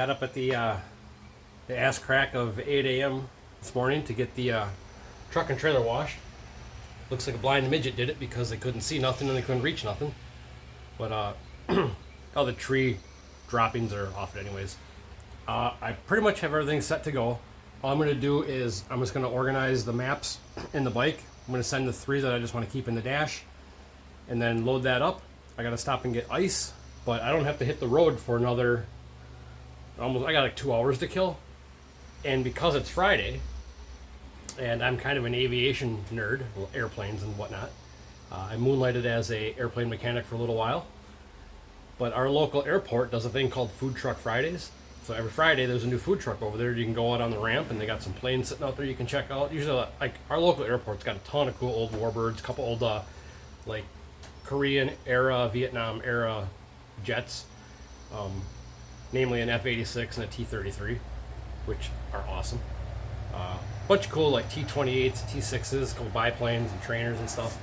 got up at the ass crack of 8 a.m. this morning to get the truck and trailer washed. Looks like a blind midget did it because they couldn't see nothing and they couldn't reach nothing. But all the tree droppings are off it anyways. I pretty much have everything set to go. All I'm going to do is I'm just going to organize the maps in the bike. I'm going to send the 3 that I just want to keep in the dash and then load that up. I got to stop and get ice, but I don't have to hit the road for another I got like 2 hours to kill. And because it's Friday and I'm kind of an aviation nerd, airplanes and whatnot, I moonlighted as a airplane mechanic for a little while. But our local airport does a thing called Food Truck Fridays. So every Friday there's a new food truck over there. You can go out on the ramp and they got some planes sitting out there you can check out. Usually, like, our local airport's got a ton of cool old warbirds, a couple old like Korean era, Vietnam era jets, namely an F-86 and a T-33, which are awesome. Bunch of cool like T-28s, T-6s, couple biplanes and trainers and stuff.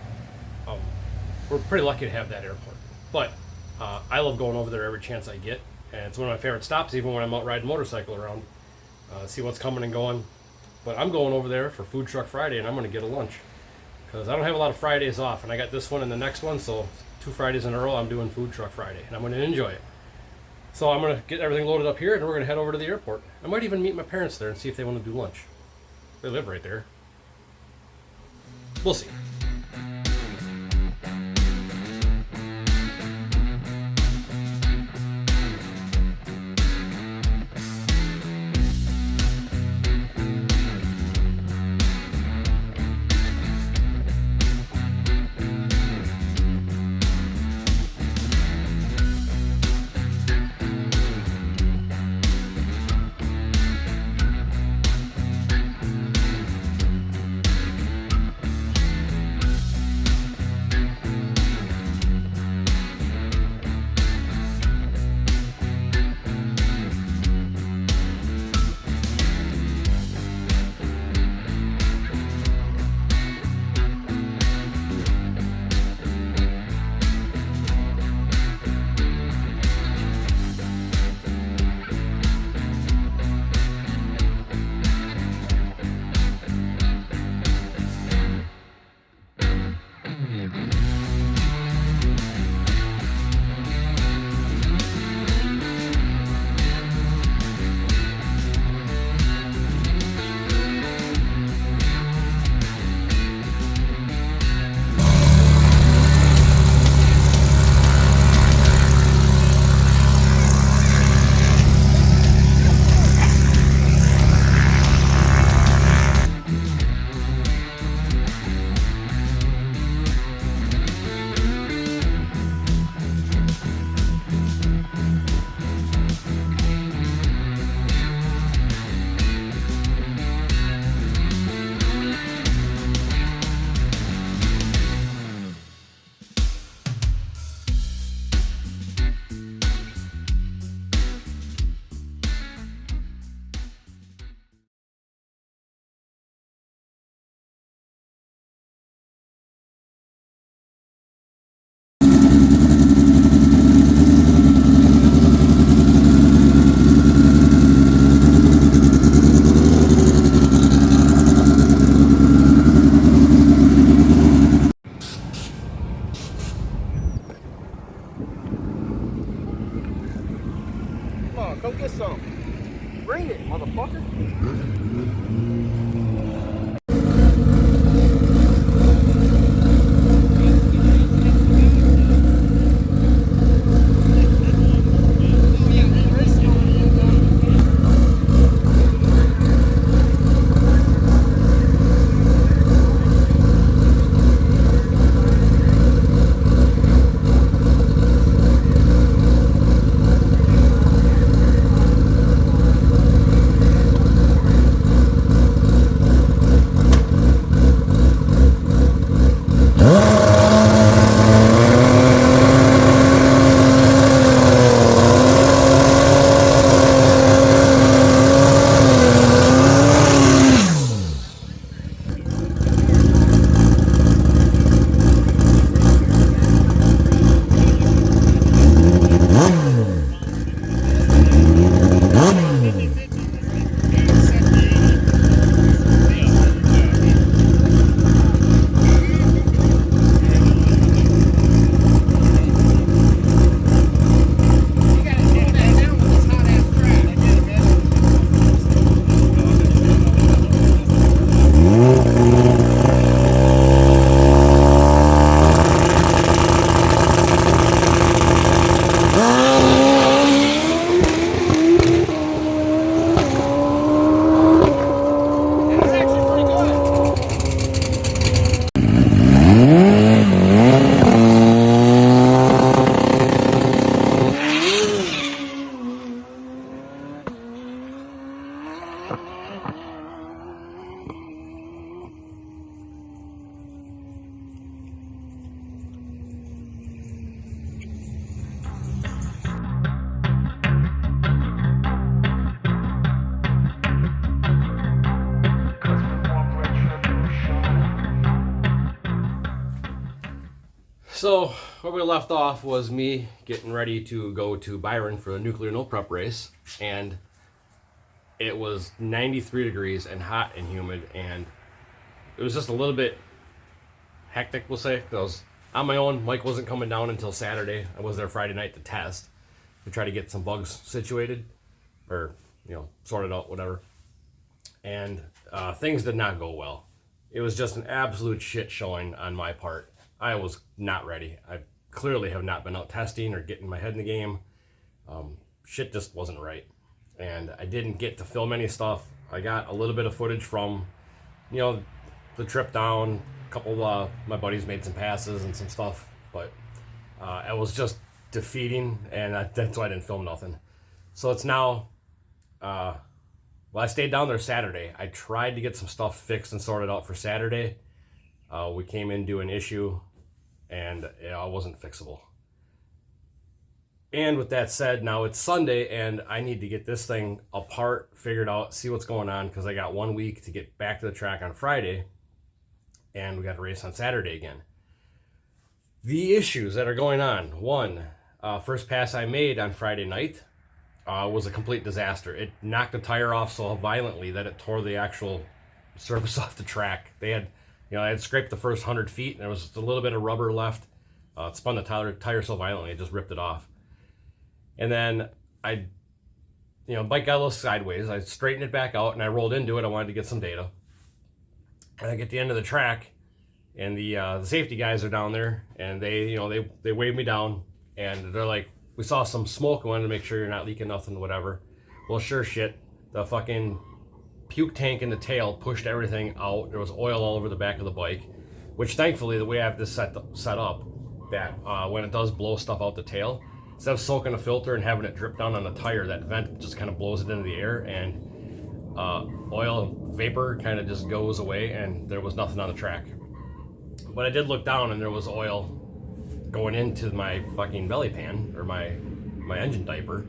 We're pretty lucky to have that airport. But I love going over there every chance I get. And it's one of my favorite stops, even when I'm out riding motorcycle around, see what's coming and going. But I'm going over there for Food Truck Friday, and I'm going to get a lunch. Because I don't have a lot of Fridays off, and I got this one and the next one, so 2 Fridays in a row I'm doing Food Truck Friday, and I'm going to enjoy it. So I'm going to get everything loaded up here, and we're going to head over to the airport. I might even meet my parents there and see if they want to do lunch. They live right there. We'll see. Go get some. Bring it, motherfucker. So where we left off was me getting ready to go to Byron for the nuclear no prep race, and it was 93 degrees and hot and humid, and it was just a little bit hectic, we'll say, because on my own. Mike wasn't coming down until Saturday. I was there Friday night to test, to try to get some bugs situated, or sorted out, whatever. And things did not go well. It was just an absolute shit showing on my part. I was not ready. I clearly have not been out testing or getting my head in the game. Shit just wasn't right. And I didn't get to film any stuff. I got a little bit of footage from, the trip down. A couple of my buddies made some passes and some stuff. But it was just defeating, and that's why I didn't film nothing. So it's now, I stayed down there Saturday. I tried to get some stuff fixed and sorted out for Saturday. We came into an issue, and it wasn't fixable. And with that said, now it's Sunday, and I need to get this thing apart, figured out, see what's going on, because I got 1 week to get back to the track on Friday, and we got a race on Saturday again. The issues that are going on. One, first pass I made on Friday night was a complete disaster. It knocked the tire off so violently that it tore the actual surface off the track. They had... I had scraped the first 100 feet, and there was just a little bit of rubber left. It spun the tire so violently, it just ripped it off. And then bike got a little sideways. I straightened it back out, and I rolled into it. I wanted to get some data. And I get to the end of the track, and the safety guys are down there, and they wave me down, and they're like, "We saw some smoke. We wanted to make sure you're not leaking nothing, whatever." Well, sure shit, the fucking puke tank in the tail pushed everything out. There was oil all over the back of the bike, which thankfully the way I have this set up, that when it does blow stuff out the tail, instead of soaking a filter and having it drip down on the tire, that vent just kind of blows it into the air, and oil vapor kind of just goes away, and there was nothing on the track. But I did look down, and there was oil going into my fucking belly pan, or my engine diaper,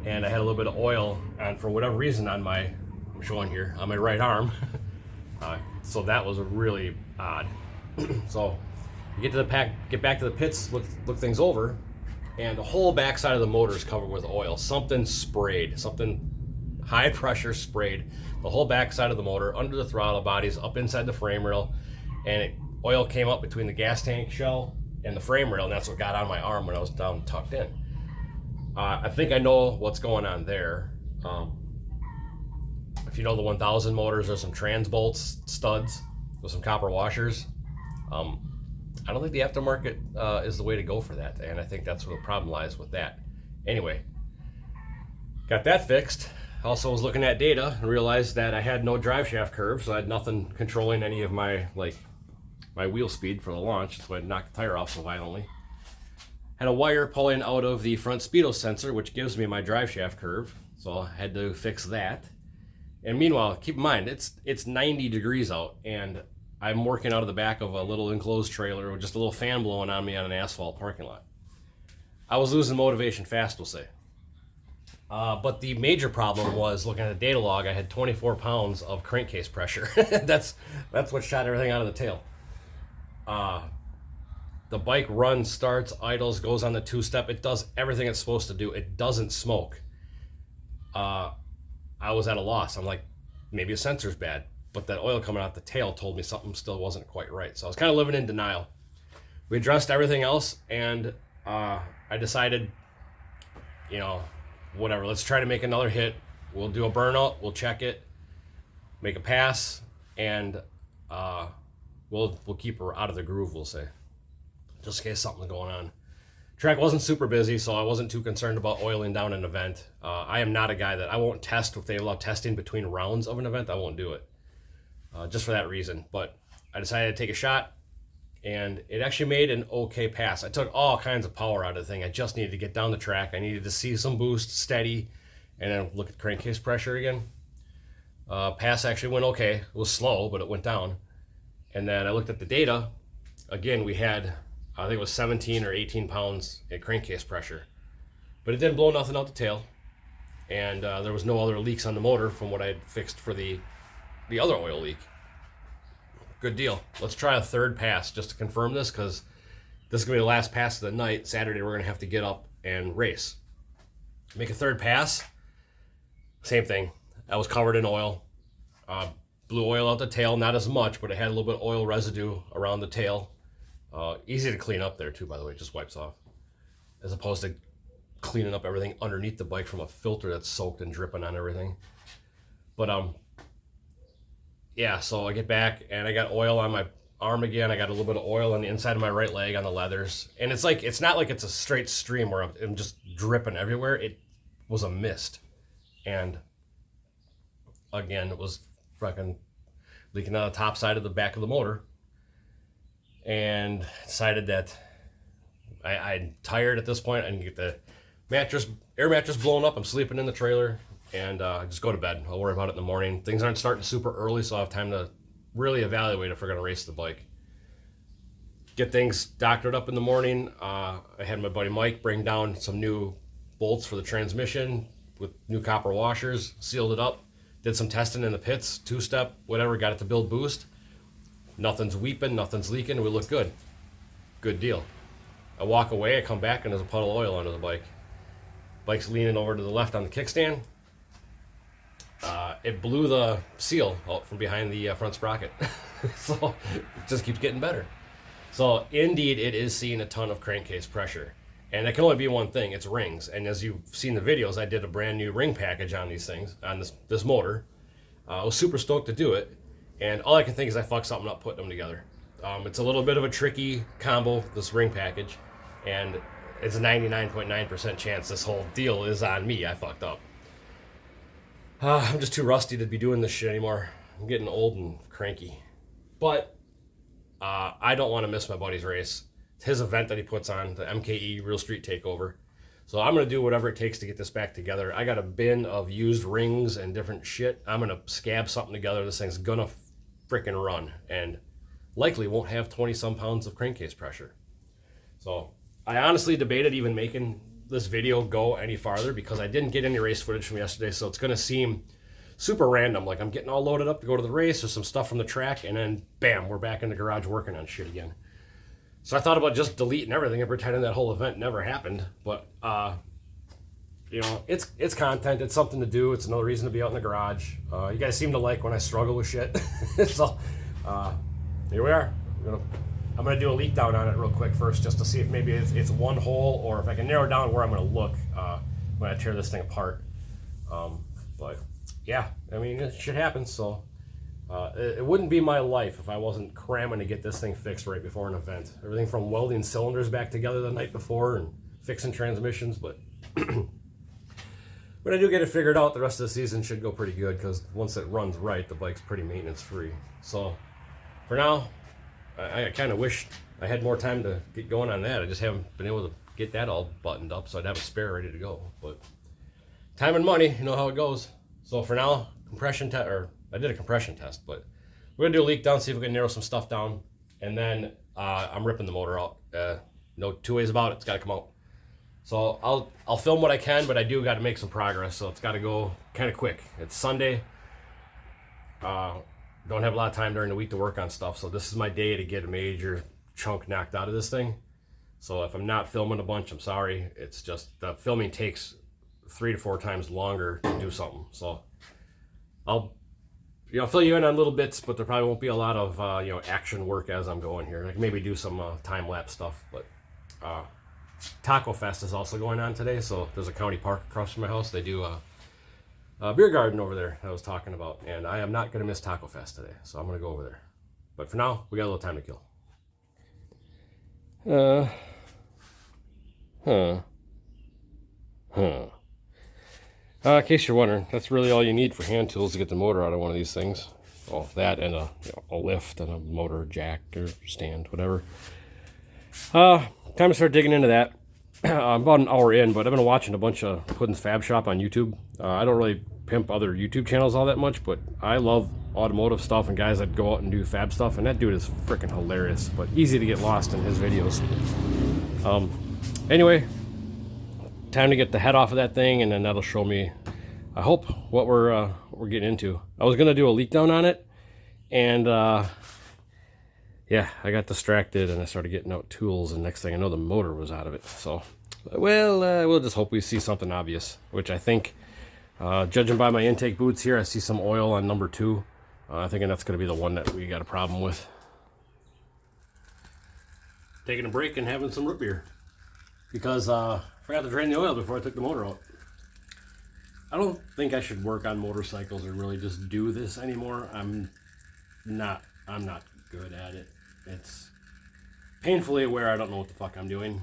and I had a little bit of oil, and for whatever reason on my... I'm showing here on my right arm. So that was really odd. So you get back to the pits, look things over, and the whole backside of the motor is covered with oil. Something high pressure sprayed the whole backside of the motor, under the throttle bodies, up inside the frame rail, and oil came up between the gas tank shell and the frame rail, and that's what got on my arm when I was down tucked in. I think I know what's going on there. If you know the 1000 motors, there's some trans bolts, studs with some copper washers. I don't think the aftermarket is the way to go for that, and I think that's where the problem lies with that. Anyway, got that fixed. Also was looking at data and realized that I had no drive shaft curve, so I had nothing controlling any of my wheel speed for the launch, so I knocked the tire off so violently. Had a wire pulling out of the front speedo sensor, which gives me my drive shaft curve, so I had to fix that. And meanwhile, keep in mind, it's 90 degrees out, and I'm working out of the back of a little enclosed trailer with just a little fan blowing on me on an asphalt parking lot. I was losing motivation fast, we'll say. But the major problem was, looking at the data log, I had 24 pounds of crankcase pressure. That's what shot everything out of the tail. The bike runs, starts, idles, goes on the two-step. It does everything it's supposed to do. It doesn't smoke. I was at a loss. I'm like, maybe the sensor's bad, but that oil coming out the tail told me something still wasn't quite right. So I was kind of living in denial. We addressed everything else, and I decided, whatever, let's try to make another hit. We'll do a burnout, we'll check it, make a pass, and we'll keep her out of the groove, we'll say, just in case something's going on. Track wasn't super busy, so I wasn't too concerned about oiling down an event. I am not a guy that I won't test. If they allow testing between rounds of an event, I won't do it, just for that reason. But I decided to take a shot, and it actually made an okay pass. I took all kinds of power out of the thing. I just needed to get down the track. I needed to see some boost, steady, and then look at crankcase pressure again. Pass actually went okay. It was slow, but it went down. And then I looked at the data. Again, we had, I think it was 17 or 18 pounds at crankcase pressure. But it didn't blow nothing out the tail. And there was no other leaks on the motor from what I had fixed for the other oil leak. Good deal. Let's try a third pass just to confirm this, because this is going to be the last pass of the night. Saturday, we're going to have to get up and race. Make a third pass. Same thing. I was covered in oil. Blew oil out the tail, not as much, but it had a little bit of oil residue around the tail. Easy to clean up there too, by the way, just wipes off. As opposed to cleaning up everything underneath the bike from a filter that's soaked and dripping on everything. But yeah, so I get back and I got oil on my arm again. I got a little bit of oil on the inside of my right leg on the leathers. And it's not like it's a straight stream where I'm just dripping everywhere. It was a mist. And again, it was fucking leaking out the top side of the back of the motor. And decided that I'm tired at this point. I can get the air mattress blown up. I'm sleeping in the trailer. And just go to bed. I'll worry about it in the morning. Things aren't starting super early, so I'll have time to really evaluate if we're going to race the bike. Get things doctored up in the morning. I had my buddy Mike bring down some new bolts for the transmission with new copper washers, sealed it up, did some testing in the pits, two-step, whatever, got it to build boost. Nothing's weeping, nothing's leaking, we look good. Good deal. I walk away, I come back, and there's a puddle of oil under the bike. Bike's leaning over to the left on the kickstand. It blew the seal out from behind the front sprocket. So it just keeps getting better. So indeed, it is seeing a ton of crankcase pressure. And it can only be one thing, it's rings. And as you've seen the videos, I did a brand new ring package on these things, on this motor. I was super stoked to do it. And all I can think is I fucked something up putting them together. It's a little bit of a tricky combo, this ring package. And it's a 99.9% chance this whole deal is on me. I fucked up. I'm just too rusty to be doing this shit anymore. I'm getting old and cranky. But I don't want to miss my buddy's race. It's his event that he puts on, the MKE Real Street Takeover. So I'm going to do whatever it takes to get this back together. I got a bin of used rings and different shit. I'm going to scab something together. This thing's going to freaking run. And likely won't have 20-some pounds of crankcase pressure. So I honestly debated even making this video go any farther because I didn't get any race footage from yesterday, so it's going to seem super random. Like I'm getting all loaded up to go to the race or some stuff from the track, and then bam, we're back in the garage working on shit again. So I thought about just deleting everything and pretending that whole event never happened. But you know, it's content. It's something to do. It's another reason to be out in the garage. You guys seem to like when I struggle with shit. So here we are. I'm gonna do a leak down on it real quick first, just to see if maybe it's one hole, or if I can narrow down where I'm gonna look when I tear this thing apart. But yeah, I mean, shit happens. So it wouldn't be my life if I wasn't cramming to get this thing fixed right before an event. Everything from welding cylinders back together the night before and fixing transmissions. But when I do get it figured out, the rest of the season should go pretty good, because once it runs right, the bike's pretty maintenance free. So for now, I kind of wish I had more time to get going on that. I just haven't been able to get that all buttoned up, so I'd have a spare ready to go. But time and money, you know how it goes. So for now, I did a compression test, but we're gonna do a leak down, see if we can narrow some stuff down, and then I'm ripping the motor out. No two ways about it. It's got to come out. So I'll film what I can, but I do got to make some progress. So it's got to go kind of quick. It's Sunday. Don't have a lot of time during the week to work on stuff, so this is my day to get a major chunk knocked out of this thing. So if I'm not filming a bunch, I'm sorry. It's just the filming takes 3 to 4 times longer to do something. So I'll fill you in on little bits, but there probably won't be a lot of action work as I'm going here. I can maybe do some time-lapse stuff. But Taco Fest is also going on today, so there's a county park across from my house. They do a beer garden over there that I was talking about, and I am not going to miss Taco Fest today, so I'm going to go over there. But for now, we got a little time to kill. In case you're wondering, that's really all you need for hand tools to get the motor out of one of these things. Well, that and a lift and a motor jack or stand, whatever. Time to start digging into that. I'm about an hour in, but I've been watching a bunch of Puddin's Fab Shop on YouTube. I don't really pimp other YouTube channels all that much, but I love automotive stuff and guys that go out and do fab stuff, and that dude is freaking hilarious, but easy to get lost in his videos. Anyway, time to get the head off of that thing, and then that'll show me, I hope, what we're getting into. I was gonna do a leak down on it, and yeah, I got distracted and I started getting out tools, and next thing I know, the motor was out of it. So, well, we'll just hope we see something obvious, which I think, judging by my intake boots here, I see some oil on number 2. I'm thinking that's going to be the one that we got a problem with. Taking a break and having some root beer, because I forgot to drain the oil before I took the motor out. I don't think I should work on motorcycles or really just do this anymore. I'm not good at it. It's painfully aware I don't know what the fuck I'm doing.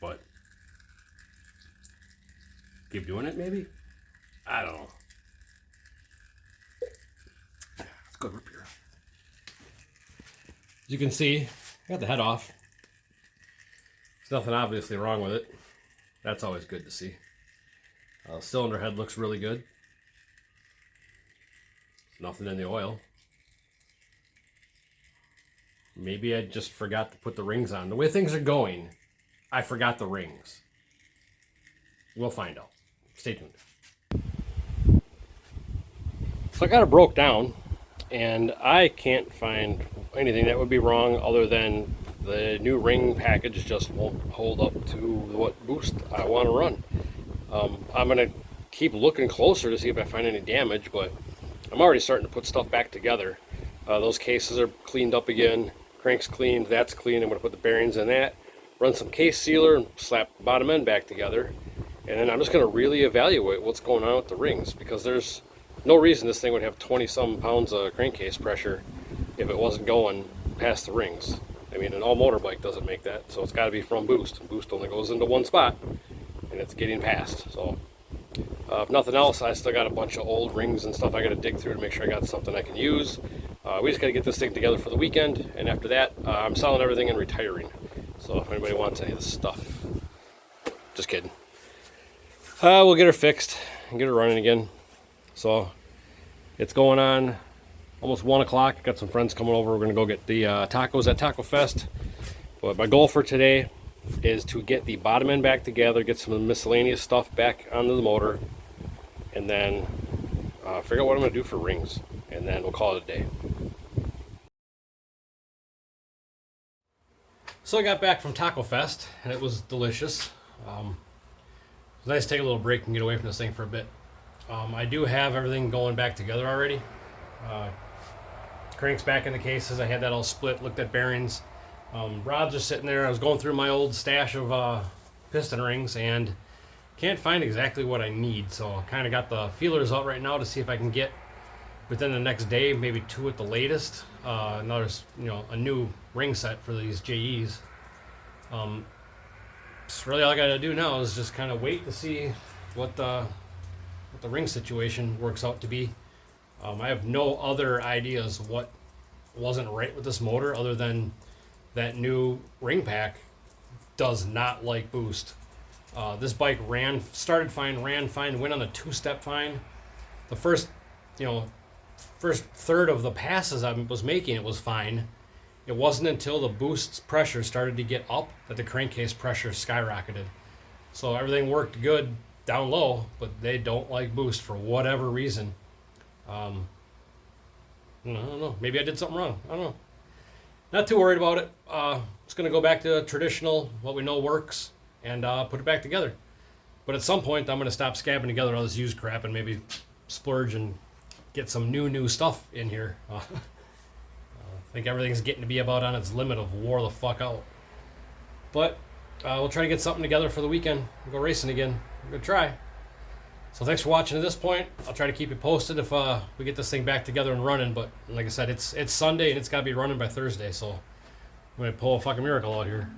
But keep doing it, maybe? I don't know. Let's go root beer. As you can see, I got the head off. There's nothing obviously wrong with it. That's always good to see. Cylinder head looks really good. Nothing in the oil. Maybe I just forgot to put the rings on. The way things are going, I forgot the rings. We'll find out. Stay tuned. So I got it broke down, and I can't find anything that would be wrong other than the new ring package just won't hold up to what boost I want to run. I'm going to keep looking closer to see if I find any damage, but I'm already starting to put stuff back together. Those cases are cleaned up again. Crank's cleaned, that's clean. I'm going to put the bearings in that, run some case sealer, and slap the bottom end back together. And then I'm just going to really evaluate what's going on with the rings, because there's no reason this thing would have 20-some pounds of crankcase pressure if it wasn't going past the rings. I mean, an all-motor bike doesn't make that, so it's got to be from boost. And boost only goes into one spot, and it's getting past. So if nothing else, I still got a bunch of old rings and stuff I got to dig through to make sure I got something I can use. We just got to get this thing together for the weekend, and after that, I'm selling everything and retiring. So if anybody wants any of this stuff, just kidding. We'll get her fixed and get her running again. So it's going on almost 1 o'clock. Got some friends coming over. We're going to go get the tacos at Taco Fest. But my goal for today is to get the bottom end back together, get some miscellaneous stuff back onto the motor, and then figure out what I'm going to do for rings. And then we'll call it a day. So I got back from Taco Fest, and it was delicious. It was nice to take a little break and get away from this thing for a bit. I do have everything going back together already. Cranks back in the cases. I had that all split, looked at bearings. Rods are sitting there. I was going through my old stash of piston rings and can't find exactly what I need. So I kind of got the feelers out right now to see if I can get within the next day, maybe 2 at the latest, another, a new ring set for these JEs. It's really all I got to do now is just kind of wait to see what the ring situation works out to be. I have no other ideas what wasn't right with this motor other than that new ring pack does not like boost. This bike started fine, ran fine, went on the 2-step fine. The first third of the passes I was making, it was fine. It wasn't until the boost pressure started to get up that the crankcase pressure skyrocketed. So everything worked good down low, but they don't like boost for whatever reason. I don't know. Maybe I did something wrong. I don't know. Not too worried about it. It's going to go back to traditional, what we know works, and put it back together. But at some point, I'm going to stop scabbing together all this used crap and maybe splurge and get some new stuff in here. I think everything's getting to be about on its limit of wore the fuck out. But we'll try to get something together for the weekend. We'll go racing again. I'm going to try. So thanks for watching to this point. I'll try to keep you posted if we get this thing back together and running. But like I said, it's Sunday and it's got to be running by Thursday. So I'm going to pull a fucking miracle out here.